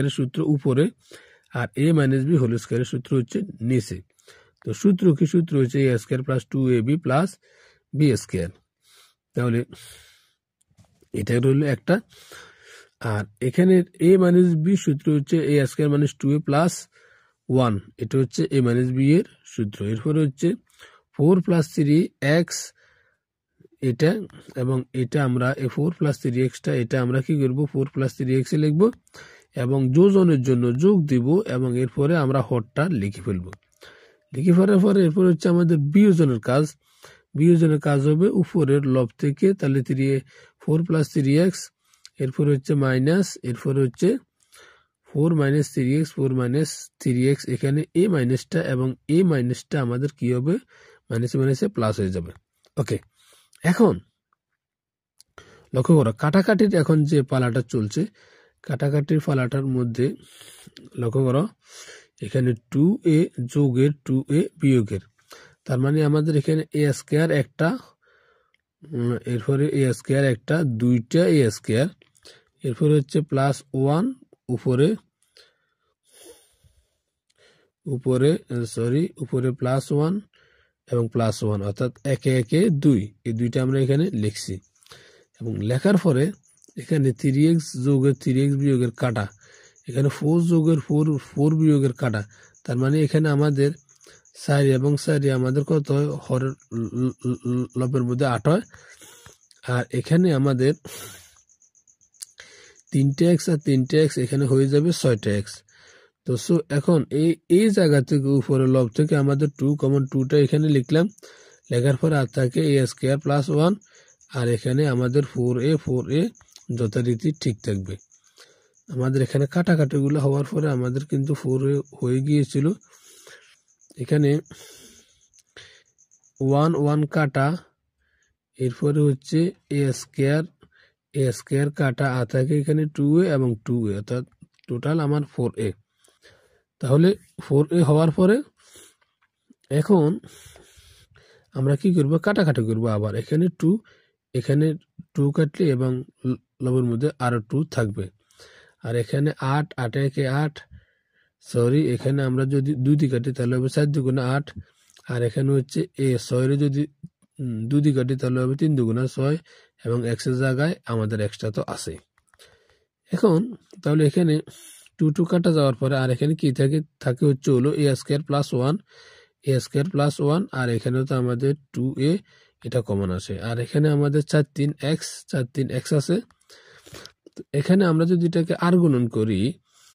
স্কয়ারের সূত্র উপরে, আর a minus b whole স্কয়ারের সূত্র হচ্ছে নিচে। তো সূত্র কি? সূত্র হচ্ছে a square plus 2ab plus b square. তাহলে এটা রইল একটা। আর এখানে a মাইনাস b সূত্র হচ্ছে a square minus 2a plus 1, এটা হচ্ছে a মাইনাস b এর সূত্র। এরপরে হচ্ছে 4 প্লাস 3x এটা, এবং এটা আমরা এই 4 প্লাস 3xটা এটা আমরা কি করব? 4 প্লাস 3x এ লিখবো এবং যোজনের জন্য যোগ দিব, এবং এরপরে আমরা হরটা লিখে ফেলবো। লিখে ফেলার পরে এরপর হচ্ছে আমাদের বিয়োজনের কাজ। বিয়োজনের কাজ হবে উপরের লব থেকে, তাহলে 4 প্লাস 3x, এরপর হচ্ছে মাইনাস, এরপর হচ্ছে 4 মাইনাস 3x, 4 মাইনাস 3x, এখানে a মাইনাসটা এবং a মাইনাসটা আমাদের কি হবে? মাইনাসে মাইনাসে প্লাস হয়ে যাবে। ওকে, এখন লক্ষ্য করো কাটাকাটির এখন যে পালাটা চলছে, কাটাকাটির পালাটার মধ্যে লক্ষ্য করো এখানে 2a যোগের 2a বিয়োগের, তার মানে আমাদের এখানে a স্কয়ার একটা, এরপরে a স্কয়ার একটা, দুইটা a স্কয়ার, এরপরে হচ্ছে প্লাস 1 উপরে প্লাস 1 এবং প্লাস 1, অর্থাৎ একে একে 2, এই দুইটা আমরা এখানে লিখছি। এবং লেখার পরে এখানে 3x যোগের 3x বিয়োগের কাটা, এখানে 4 যোগের 4 বিয়োগের কাটা, তার মানে এখানে আমাদের 4 এবং 4 আমাদের কত হয়? হরের লবের মধ্যে 8 হয়। আর এখানে আমাদের 3x আর 3x এখানে হয়ে যাবে 6x। তো এখন এই জায়গা থেকে উপরে লব থেকে আমাদের 2 কমন, 2টা এখানে লিখলাম। লেখার পরে আর থাকে a স্কয়ার প্লাস 1, আর এখানে আমাদের 4a যথারীতি ঠিক থাকবে। আমাদের এখানে কাটাকাটিগুলো হওয়ার পরে আমাদের কিন্তু 4a হয়ে গিয়েছিল। এখানে 1 1 কাটা, এরপরে হচ্ছে a স্কয়ার কাটা, আর থাকে এখানে 2a এবং 2a, অর্থাৎ টোটাল আমার 4a। তাহলে 4a হওয়ার পরে এখন আমরা কি করব? কাটাকাটি করব আবার। এখানে 2 কাটলে এবং লবের মধ্যে আরো 2 থাকবে। আর এখানে 8, 8 একে 8, এখানে আমরা যদি 2 দিয়ে কাটি তাহলে হবে 4 দুগুণে 8, আর এখানে হচ্ছে 6 এর যদি 2 দিয়ে কাটি তাহলে হবে 3 দুগুণে 6, এবং x এর জায়গায় আমাদের এক্সট্রা তো আছে। এখন তাহলে এখানে 2 কাটা যাওয়ার পরে আর এখানে কি থাকে হচ্ছে হলো a স্কয়ার প্লাস 1, আর এখানে তো আমাদের 2a এটা কমন আসে, আর এখানে আমাদের 4 3x আছে। এখানে আমরা যদি এটাকে আর গুণন করি